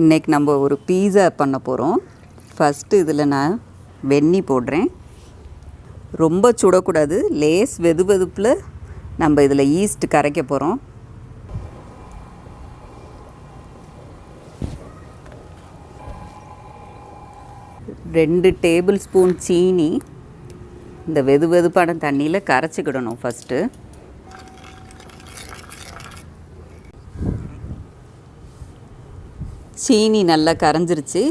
இன்றைக்கி நம்ம ஒரு பீஸா பண்ண போகிறோம். ஃபஸ்ட்டு இதில் நான் வெந்நீர் போடுறேன். ரொம்ப சுடக்கூடாது, லேஸ் வெதுவெதுப்பில் நம்ம இதில் ஈஸ்ட் கரைக்க போகிறோம். ரெண்டு டேபிள் ஸ்பூன் சீனி இந்த வெதுவெதுப்பான தண்ணியில் கரைச்சிக்கிடணும். ஃபஸ்ட்டு சீனி நல்லா கரைஞ்சிருச்சு.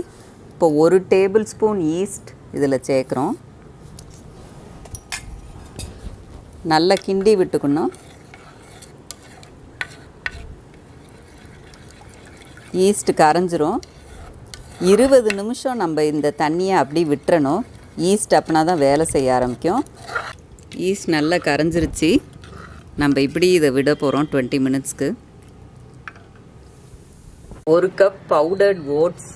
இப்போ ஒரு டேபிள் ஸ்பூன் ஈஸ்ட் இதில் சேர்க்குறோம். நல்லா கிண்டி விட்டுக்கணும். ஈஸ்ட் கரைஞ்சிரும். 20 நிமிஷம் நம்ம இந்த தண்ணியை அப்படி விட்டுறணும். ஈஸ்ட் அப்படின்னா தான் வேலை செய்ய ஆரம்பிக்கும். ஈஸ்ட் நல்லா கரைஞ்சிருச்சு. நம்ம இப்படி இதை விட போகிறோம் 20 மினிட்ஸ்க்கு. 1 கப் பவுடர்ட் ஓட்ஸ்,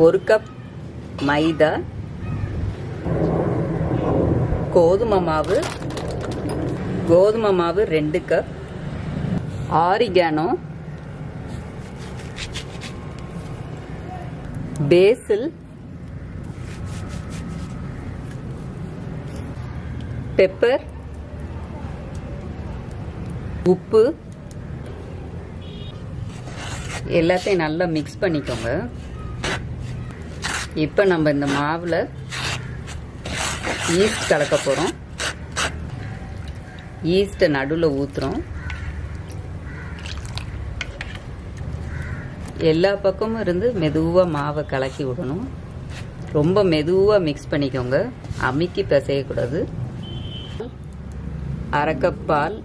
1 கப் மைதா, கோதுமை மாவு 2 கப், ஆரிகானோ, பேசில், பெப்பர், உப்பு எல்லாத்தையும் நல்லா மிக்ஸ் பண்ணிக்கோங்க. இப்போ நம்ம இந்த மாவில் ஈஸ்ட் கலக்க போகிறோம். ஈஸ்ட்டை நடுவில் ஊற்றுறோம். எல்லா பக்கமும் இருந்து மெதுவாக மாவை கலக்கி விடணும். ரொம்ப மெதுவாக மிக்ஸ் பண்ணிக்கோங்க, அமுக்கி பிசையக்கூடாது. 1/2 கப் பால்,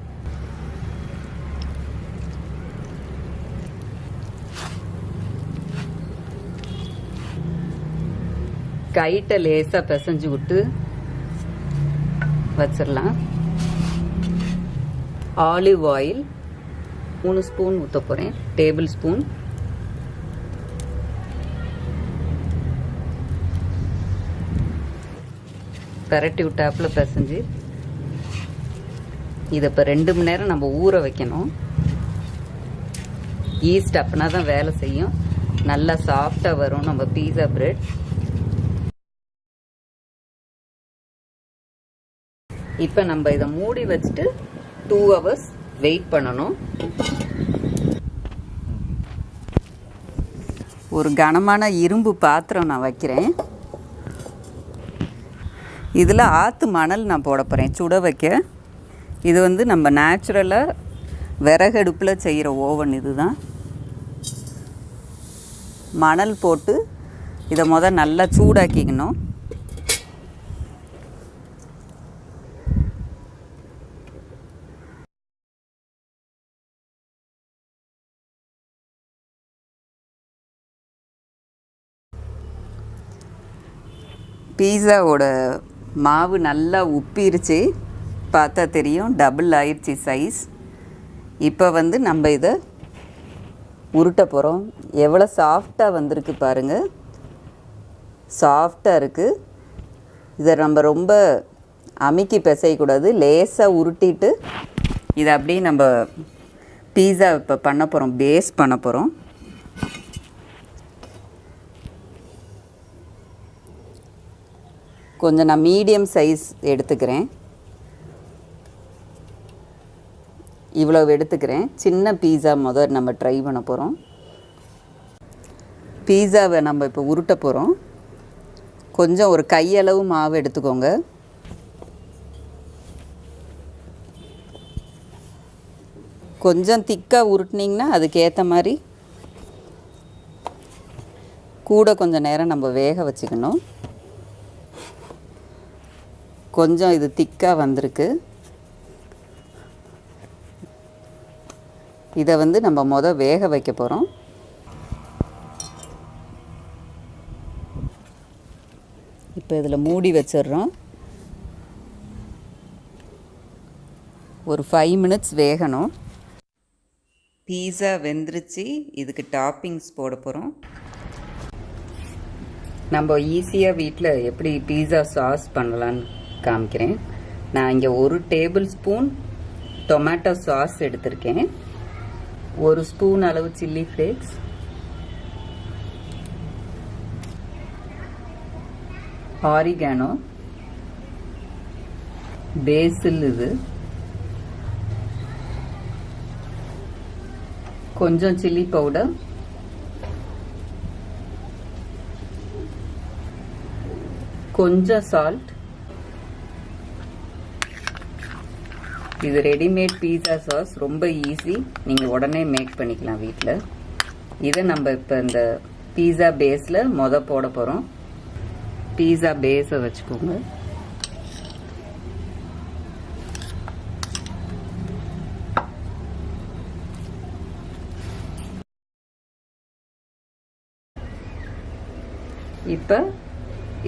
கைட்டை லேசாக பிசைஞ்சு விட்டு வச்சிடலாம். ஆலிவ் ஆயில் 3 ஸ்பூன் ஊற்ற போகிறேன், டேபிள் ஸ்பூன். பரட்டி விட்டாப்பில் பிசைஞ்சு இதை இப்போ 2 மணி நேரம் நம்ம ஊற வைக்கணும். ஈஸ்ட் அப்படின்னா தான் வேலை செய்யும். நல்லா சாஃப்டாக வரும் நம்ம பீஸா பிரெட். இப்போ நம்ம இதை மூடி வச்சுட்டு 2 ஹவர்ஸ் வெயிட் பண்ணணும். ஒரு கனமான இரும்பு பாத்திரம் நான் வைக்கிறேன். இதில் ஆற்று மணல் நான் போட போகிறேன் சுட வைக்க. இது நம்ம நேச்சுரலாக விறகடுப்பில் செய்கிற ஓவன். இதுதான் மணல் போட்டு இதை நல்லா சூடாக்கிக்கணும். பீஸாவோட மாவு நல்லா உப்பிருச்சு, பார்த்தா தெரியும், டபுள் ஆயிடுச்சு சைஸ். இப்போ நம்ம இதை உருட்ட போகிறோம். எவ்வளோ சாஃப்டாக வந்திருக்கு பாருங்கள், சாஃப்டாக இருக்குது. இதை நம்ம ரொம்ப அமுக்கி பிசையக்கூடாது, லேசாக உருட்டிட்டு இதை அப்படியே நம்ம பீஸா இப்போ பண்ண போகிறோம், பேஸ் பண்ண போகிறோம். கொஞ்சம் நான் மீடியம் சைஸ் எடுத்துக்கிறேன், இவ்வளோ எடுத்துக்கிறேன். சின்ன பீஸா நம்ம ட்ரை பண்ண போகிறோம். பீஸாவை நம்ம இப்போ உருட்ட போகிறோம். கொஞ்சம் ஒரு கையளவு மாவு எடுத்துக்கோங்க. கொஞ்சம் திக்காக உருட்டினீங்கன்னா அதுக்கேற்ற மாதிரி கூட கொஞ்சம் நேரம் நம்ம வேக வச்சுக்கணும். கொஞ்சம் இது திக்காக வந்திருக்கு. இதை நம்ம வேக வைக்க போகிறோம். இப்போ இதில் மூடி வச்சிடுறோம். ஒரு 5 மினிட்ஸ் வேகணும். பீஸா வெந்துருச்சு. இதுக்கு டாப்பிங்ஸ் போட போகிறோம். நம்ம ஈஸியாக வீட்டில் எப்படி பீஸா சாஸ் பண்ணலான்னு காமிக்கிறேன். நான் இங்கே 1 டேபிள் ஸ்பூன் டொமேட்டோ சாஸ் எடுத்திருக்கேன். 1 ஸ்பூன் அளவு சில்லி ஃப்ளேக்ஸ், ஆரிகானோ, பேசில், இது கொஞ்சம் சில்லி பவுடர், கொஞ்சம் சால்ட். இது ரெடிமேட் பீஸா சாஸ், ரொம்ப ஈஸி, நீங்கள் உடனே மேக் பண்ணிக்கலாம் வீட்டில். இதை நம்ம இப்போ இந்த பீஸா பேஸில் போட போகிறோம். பீஸா பேஸை வச்சுக்கோங்க. இப்போ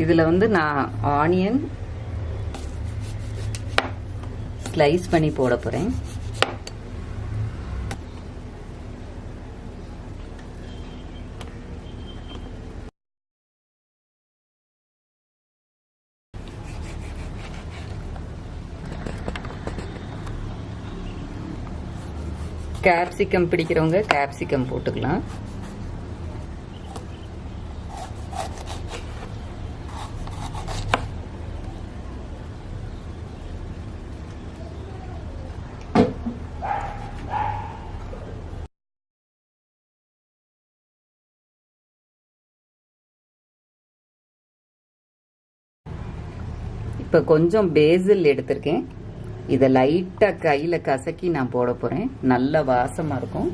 இதில் நான் ஆனியன் ஸ்லைஸ் பண்ணி போட போகிறேன். கேப்சிகம் பிடிக்கிறவங்க கேப்சிகம் போட்டுக்கலாம். இப்போ கொஞ்சம் பேசில் எடுத்திருக்கேன். இதை லைட்டாக கையில் கசக்கி நான் போட போகிறேன். நல்ல வாசமாக இருக்கும்.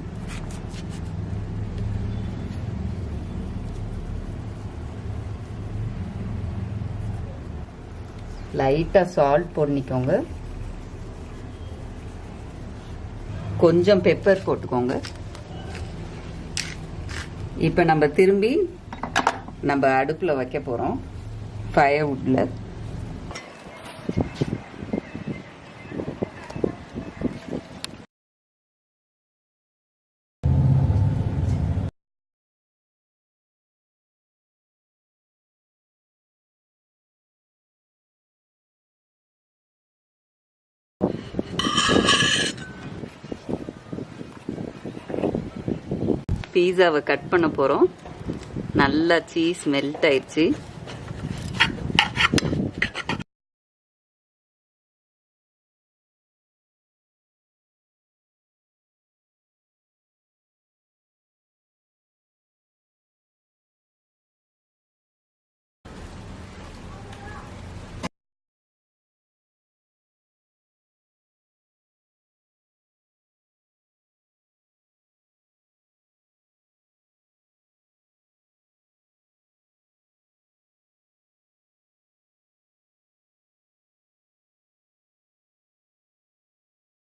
லைட்டாக சால்ட் போட்டுக்கோங்க. கொஞ்சம் பெப்பர் போட்டுக்கோங்க. இப்போ நம்ம திரும்பி அடுப்பில் வைக்க போகிறோம், ஃபயர்வுட்டில். பீஸாவை கட் பண்ண போகிறோம். நல்லா சீஸ் மெல்ட் ஆயிடுச்சு.